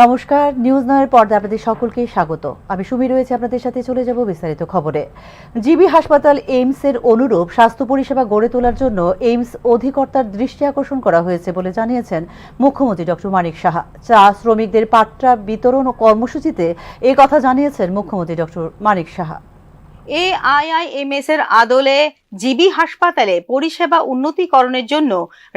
নমস্কার, নিউজ নয়ের পর্দায় আপনাদের সকলকে স্বাগত। আমি সুমি রয়েছে আপনাদের সাথে। চলে যাব বিস্তারিত খবরে। জিবি হাসপাতাল এইমসের অনুরূপ স্বাস্থ্য পরিষেবা গড়ে তোলার জন্য এইমস অধিকর্তার দৃষ্টি আকর্ষণ করা হয়েছে বলে জানিয়েছেন মুখ্যমন্ত্রী ডক্টর মানিক সাহা। চা শ্রমিকদের পাট্টা বিতরণ ও কর্মসূচিতে এই কথা জানিয়েছেন মুখ্যমন্ত্রী ডক্টর মানিক সাহা। AIIMS এর আদলে জিবি হাসপাতালে পরিষেবা উন্নতিকরণের জন্য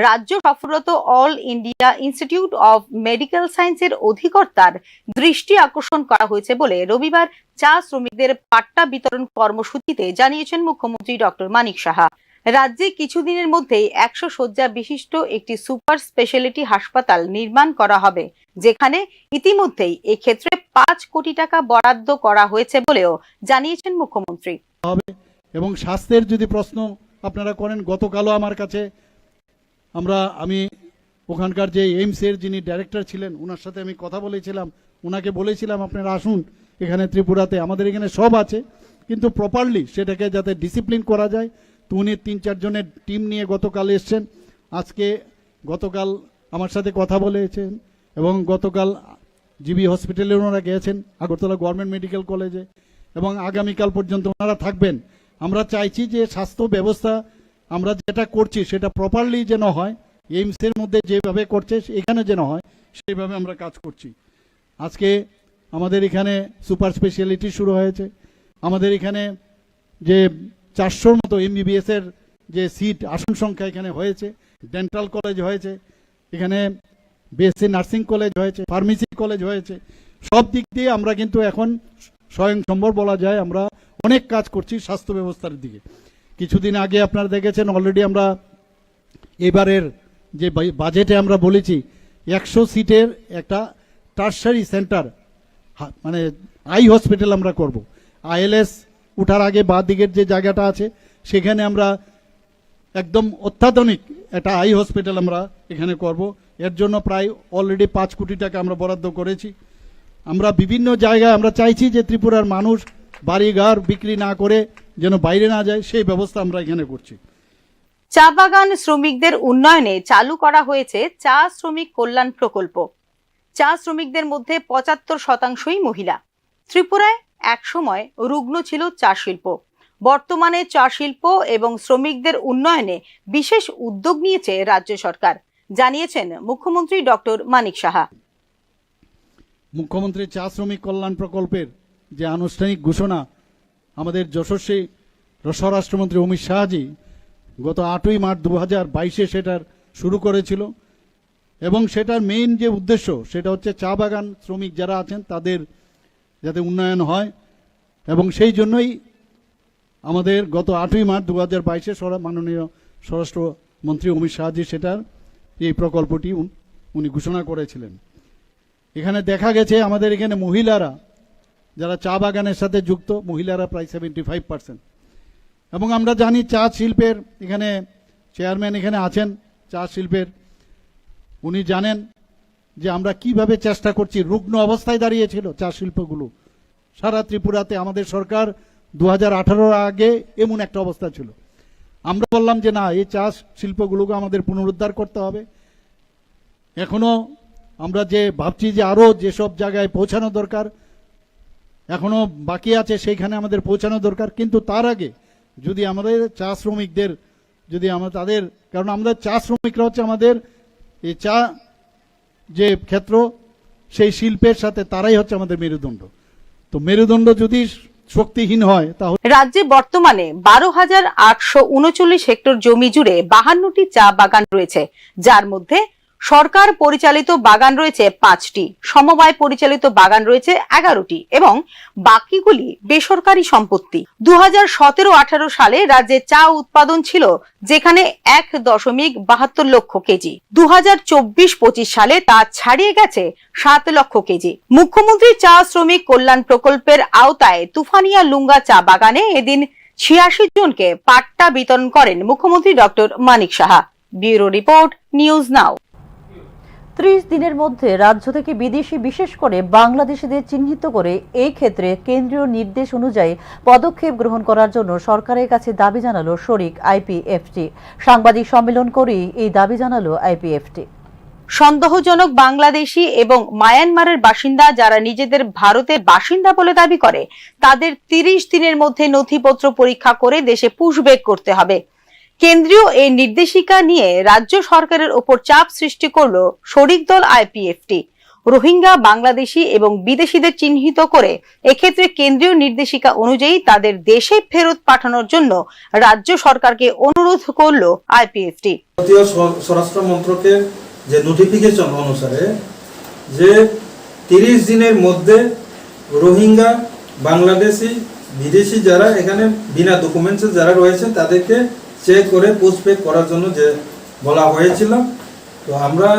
রাজ্য সফররত all India institute of medical সায়েন্সের অধিকর্তার দৃষ্টি আকর্ষণ করা হয়েছে বলে রবিবার চা শ্রমিকদের পাট্টা বিতরণ কর্মসূচিতে জানিয়েছেন মুখ্যমন্ত্রী ডক্টর মানিক সাহা। রাজ্যে কিছুদিনের মধ্যেই 100 শয্যা বিশিষ্ট একটি সুপার স্পেশালিটি হাসপাতাল নির্মাণ করা হবে, যেখানে ইতিমধ্যেই এক্ষেত্রে 5 কোটি টাকা বরাদ্দ করা হয়েছে বলেও জানিয়েছেন মুখ্যমন্ত্রী। এবং স্বাস্থ্যের যদি প্রশ্ন আপনারা করেন, গতকালও আমার কাছে আমি ওখানকার যে এইমসের যিনি ডাইরেক্টর ছিলেন ওনার সাথে আমি কথা বলেছিলাম। ওনাকে বলেছিলাম আপনারা আসুন এখানে ত্রিপুরাতে, আমাদের এখানে সব আছে, কিন্তু প্রপারলি সেটাকে যাতে ডিসিপ্লিন করা যায়। তো উনি 3-4 জনের টিম নিয়ে গতকাল এসছেন। গতকাল আমার সাথে কথা বলেছেন এবং গতকাল জিবি হসপিটালে ওনারা গিয়েছেন, আগরতলা গভর্নমেন্ট মেডিকেল কলেজে, এবং আগামীকাল পর্যন্ত ওনারা থাকবেন। আমরা চাইছি যে স্বাস্থ্য ব্যবস্থা আমরা যেটা করছি সেটা প্রপারলি যেন হয়, এইমসের মধ্যে যেভাবে করছে এখানে যেন হয় সেইভাবে আমরা কাজ করছি। আজকে আমাদের এখানে সুপার স্পেশালিটি শুরু হয়েছে। আমাদের এখানে যে 400-র মতো MBBS এর যে সিট আসন সংখ্যা এখানে হয়েছে, ডেন্টাল কলেজ হয়েছে, এখানে BSc নার্সিং কলেজ হয়েছে, ফার্মেসি কলেজ হয়েছে। সব দিক দিয়ে আমরা কিন্তু এখন স্বয়ংসম্বর বলা যায়, আমরা অনেক কাজ করছি স্বাস্থ্য ব্যবস্থার দিকে। কিছুদিন আগে আপনারা দেখেছেন অলরেডি আমরা এবারের যে বাজেটে আমরা বলেছি 100 সিটের একটা টারশারি সেন্টার, মানে আই হসপিটাল আমরা করব। ILS উঠার আগে বাঁ দিকের যে জায়গাটা আছে সেখানে আমরা একদম অত্যাধুনিক একটা আই হসপিটাল আমরা এখানে করব। এর জন্য প্রায় অলরেডি 5 কোটি টাকা আমরা বরাদ্দ করেছি। আমরা বিভিন্ন জায়গায় আমরা চাইছি যে ত্রিপুরার মানুষ বাড়িঘর বিক্রি না করে যেন বাইরে না যায়, সেই ব্যবস্থা আমরা এখানে করছি। চা বাগান শ্রমিকদের উন্নয়নে চালু করা হয়েছে চা শ্রমিক কল্যাণ প্রকল্প। চা শ্রমিকদের মধ্যে 75%ই মহিলা। ত্রিপুরায় একসময় রুগ্ন ছিল চা শিল্প। বর্তমানে চা শিল্প এবং শ্রমিকদের উন্নয়নে বিশেষ উদ্যোগ নিয়েছে রাজ্য সরকার, জানিয়েছেন মুখ্যমন্ত্রী ডক্টর মানিক সাহা। মুখ্যমন্ত্রী চা শ্রমিক কল্যাণ প্রকল্পের যে আনুষ্ঠানিক ঘোষণা আমাদের যশস্বী স্বরাষ্ট্রমন্ত্রী অমিত শাহজি গত 8ই মার্চ 2022 সেটার শুরু করেছিল, এবং সেটার মেইন যে উদ্দেশ্য সেটা হচ্ছে চা বাগান শ্রমিক যারা আছেন তাদের যাতে উন্নয়ন হয়, এবং সেই জন্যই আমাদের গত 8ই মার্চ 2022 মাননীয় স্বরাষ্ট্রমন্ত্রী অমিত শাহজি সেটার এই প্রকল্পটি উনি ঘোষণা করেছিলেন। এখানে দেখা গেছে আমাদের এখানে মহিলারা যারা চা বাগানের সাথে যুক্ত, মহিলারা প্রায় 75%। এবং আমরা জানি চা শিল্পের এখানে চেয়ারম্যান এখানে আছেন চা শিল্পের, উনি জানেন যে আমরা কিভাবে চেষ্টা করছি। রুগ্ন অবস্থায় দাঁড়িয়েছিল চা শিল্পগুলো সারা ত্রিপুরাতে। আমাদের সরকার 2018 আগে এমন একটা অবস্থা ছিল। আমরা বললাম যে না, এই চা শিল্পগুলোকে আমাদের পুনরুদ্ধার করতে হবে। এখনো আমরা যে ভাবছি যে আরো যেসব জায়গায় পৌঁছানো দরকার এখনো বাকি আছে, সেইখানে আমাদের পৌঁছানো দরকার। কিন্তু তার আগে যদি আমাদের চা শ্রমিকদের যদি আমরা তাদের, কারণ আমাদের চা শ্রমিকরা হচ্ছে আমাদের এই চা যে ক্ষেত্র সেই শিল্পের সাথে তারাই হচ্ছে আমাদের মেরুদণ্ড। তো মেরুদণ্ড যদি শক্তিহীন হয় তাহলে রাজ্যে বর্তমানে 12,839 হেক্টর জমি জুড়ে 52টি চা বাগান রয়েছে, যার মধ্যে সরকার পরিচালিত বাগান রয়েছে 5টি, সমবায় পরিচালিত বাগান রয়েছে 11টি এবং বাকিগুলি বেসরকারি সম্পত্তি। 2017-18 সালে রাজ্যে চা উৎপাদন ছিল যেখানে 1.72 লক্ষ কেজি। 2024-25 সালে তা ছাড়িয়ে গেছে 7 লক্ষ কেজি। মুখ্যমন্ত্রী চা শ্রমিক কল্যাণ প্রকল্পের আওতায় তুফানিয়া লুঙ্গা চা বাগানে এদিন 86 জনকে পাট্টা বিতরণ করেন মুখ্যমন্ত্রী doctor Manik Saha. Bureau report, news now. 30 দিনের মধ্যে রাজ্য থেকে বিদেশি, বিশেষ করে বাংলাদেশিদের চিহ্নিত করে এই ক্ষেত্রে কেন্দ্রীয় নির্দেশ অনুযায়ী পদক্ষেপ গ্রহণ করার জন্য সরকারের কাছে দাবি জানালো শরিক IPFT। সাংবাদিক সম্মেলন করেই এই দাবি জানালো IPFT। সন্দেহজনক বাংলাদেশি এবং মায়ানমারের বাসিন্দা যারা নিজেদের ভারতের বাসিন্দা বলে দাবি করে তাদের 30 দিনের মধ্যে নথিপত্র পরীক্ষা করে দেশে পুশব্যাক করতে হবে। কেন্দ্রীয় এই নির্দেশিকা নিয়ে রাজ্য সরকারের ওপর চাপ সৃষ্টি করল শরিক দল আইপিএফটি। রোহিঙ্গা, বাংলাদেশি এবং বিদেশিদের চিহ্নিত করে এক্ষেত্রে কেন্দ্রীয় নির্দেশিকা অনুযায়ী তাদের দেশে ফেরত পাঠানোর জন্য রাজ্য সরকারকে অনুরোধ করল আইপিএফটি। ভারতীয় স্বরাষ্ট্র মন্ত্রকের যে নোটিফিকেশন অনুসারে যে 30 দিনের মধ্যে রোহিঙ্গা, বাংলাদেশি, বিদেশি যারা এখানে বিনা ডকুমেন্টসে যারা রয়েছে তাদেরকে চেক করে পুশব্যাক করার জন্য যে বলা হয়েছিল। তো আমরা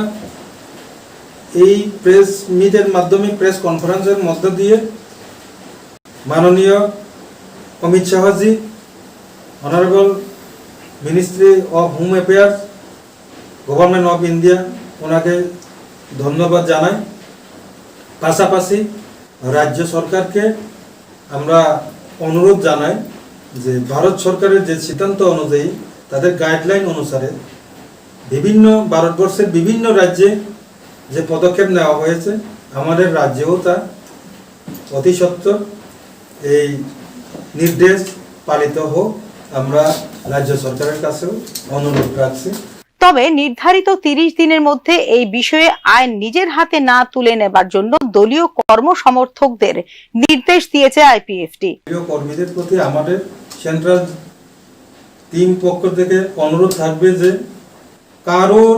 এই প্রেস মিটের মাধ্যমে, প্রেস কনফারেন্সের মধ্য দিয়ে মাননীয় Amit Shahji, honourable ministry of home affairs, government of India, ওনাকে ধন্যবাদ জানাই। পাশাপাশি রাজ্য সরকারকে আমরা অনুরোধ জানাই যে ভারত সরকারের যে সিদ্ধান্ত অনুযায়ী, তাদের গাইডলাইন অনুসারে ভারতবর্ষের বিভিন্ন রাজ্যে যে পদক্ষেপ নেওয়া হয়েছে, আমাদের রাজ্যেও তা অতি সত্বর এই নির্দেশ পালিত হোক, আমরা রাজ্য সরকারের কাছেও অনুরোধ রাখছি। তবে নির্ধারিত 30 দিনের মধ্যে এই বিষয়ে আইন নিজের হাতে না তুলে নেবার জন্য দলীয় কর্মসমর্থকদের নির্দেশ দিয়েছে আইপিএফটি। কর্মীদের প্রতি আমাদের সেন্ট্রাল টিম পক্ষ থেকে অনুরোধ থাকবে যে কারোর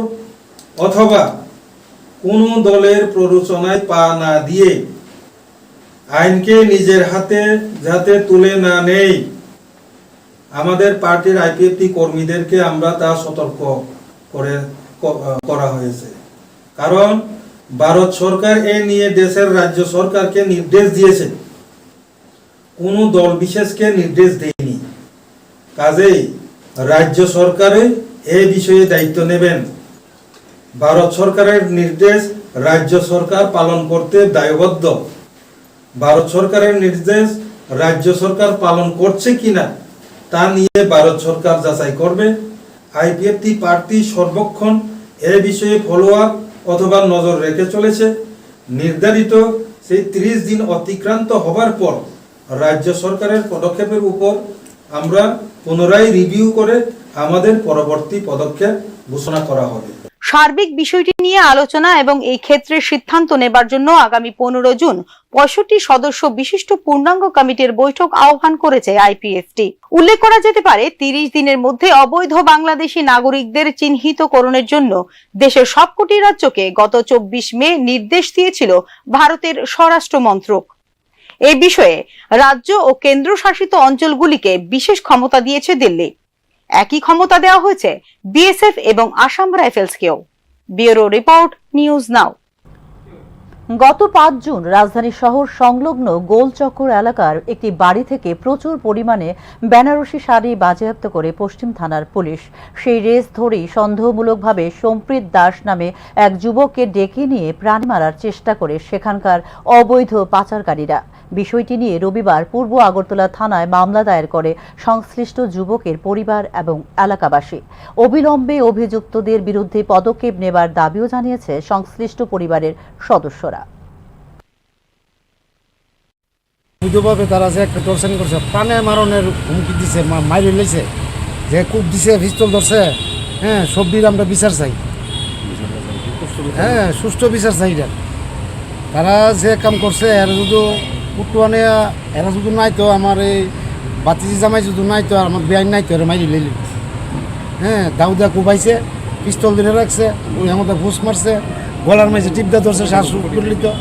অথবা কোনো দলের প্ররোচনায় পা না দিয়ে আইনকে নিজের হাতে যাতে তুলে না নেই, আমাদের পার্টির আইপিএফটি কর্মীদেরকে আমরা তা সতর্ক করা হয়েছে। কারণ ভারত সরকার এ নিয়ে দেশের রাজ্য সরকারকে নির্দেশ দিয়েছে, কোনো দল বিশেষকে নির্দেশ দেয়নি। কাজেই রাজ্য সরকারে এই বিষয়ে দায়িত্ব নেবেন। ভারত সরকারের নির্দেশ রাজ্য সরকার পালন করতে দায়বদ্ধ। ভারত সরকারের নির্দেশ রাজ্য সরকার পালন করছে কিনা তা নিয়ে ভারত সরকার যাচাই করবে। আইপিএফটি পার্টি সর্বক্ষণ এ বিষয়ে ফলো আপ অথবা নজর রেখে চলেছে। নির্ধারিত সেই 30 দিন অতিক্রান্ত হবার পর রাজ্য সরকারের পদক্ষেপের উপর আমরা পুনরায় রিভিউ করে আমাদের পরবর্তী পদক্ষেপ ঘোষণা করা হবে। সার্বিক বিষয়টি নিয়ে আলোচনা এবং এই ক্ষেত্রে সিদ্ধান্ত নেবার জন্য আগামী 15 জুন 65 সদস্য বিশিষ্ট পূর্ণাঙ্গ কমিটির বৈঠক আহ্বান করেছে আইপিএফটি। উল্লেখ করা যেতে পারে 30 দিনের মধ্যে অবৈধ বাংলাদেশি নাগরিকদের চিহ্নিতকরণের জন্য দেশের সবকটি রাজ্যকে গত 24 মে নির্দেশ দিয়েছিল ভারতের স্বরাষ্ট্র মন্ত্রক। এই বিষয়ে রাজ্য ও কেন্দ্রশাসিত অঞ্চলগুলিকে বিশেষ ক্ষমতা দিয়েছে দিল্লি। একই ক্ষমতা দেওয়া হয়েছে বিএসএফ এবং আসাম রাইফেলসকেও। Bureau report, news now. গত 5 জুন রাজধানী শহর সংলগ্ন গোলচক্কর এলাকার একটি বাড়ি থেকে প্রচুর পরিমাণে বেনারসি শাড়ি বাজেয়াপ্ত করে পশ্চিম থানার পুলিশ। সেই রেস ধরেই সন্দেহমূলকভাবে সম্প্রীত দাস নামে এক যুবককে ডেকে নিয়ে প্রাণ মারার চেষ্টা করে সেখানকার অবৈধ পাচারকারীরা। বিষয়টি নিয়ে রবিবার পূর্ব আগরতলা থানায় মামলা দায়ের করে সংশ্লিষ্ট যুবকের পরিবার এবং এলাকাবাসী। অবিলম্বে অভিযুক্তদের বিরুদ্ধে পদক্ষেপ নেবার দাবিও জানিয়েছে সংশ্লিষ্ট পরিবারের সদস্যরা। বুঝভাবে তারা যে একটা টর্চার করছে, প্রাণে মারণের হুমকি দিছে, মাইরে লইছে, যে কূপ দিছে, পিস্তল ধরছে। হ্যাঁ, সবটির আমরা বিচার চাই। হ্যাঁ, সুষ্ঠু বিচার চাই। তারা যে কাম করছে এরা যদি উঠুয়ানে এরা যদি নাই তো আমার এই বাতিজি জামাই যদি নাই তো আমার বেআইন নাই তো এরা মাইরে লইল। হ্যাঁ, দাউদা কুবাইছে, পিস্তল ধরে রাখছে, ওই আমাদের ঘুষ মারছে, গলার মাঝে টিপদা ধরছে, শ্বাস করলি তো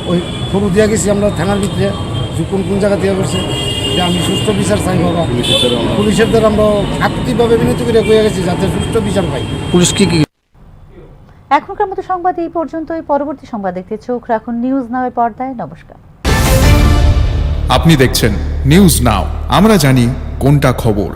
ওই খবর দিয়া গেছি আমরা থানার ভিতরে যে কোন কোন জায়গা দিয়ে করছে, যে আমি সুষ্ঠু বিচার চাই বাবা। পুলিশের দ্বারা আমরা আকুতিভাবে বিনতি করে কয়ে গেছি যাতে সুষ্ঠু বিচার পাই। পুলিশ কি এখনকার মতো সংবাদ এই পর্যন্তই। পরবর্তী সংবাদ দেখতে চোখ রাখুন নিউজ নাওয়ের পর্দায়। নমস্কার। আপনি দেখছেন নিউজ নাও, আমরা জানি কোনটা খবর।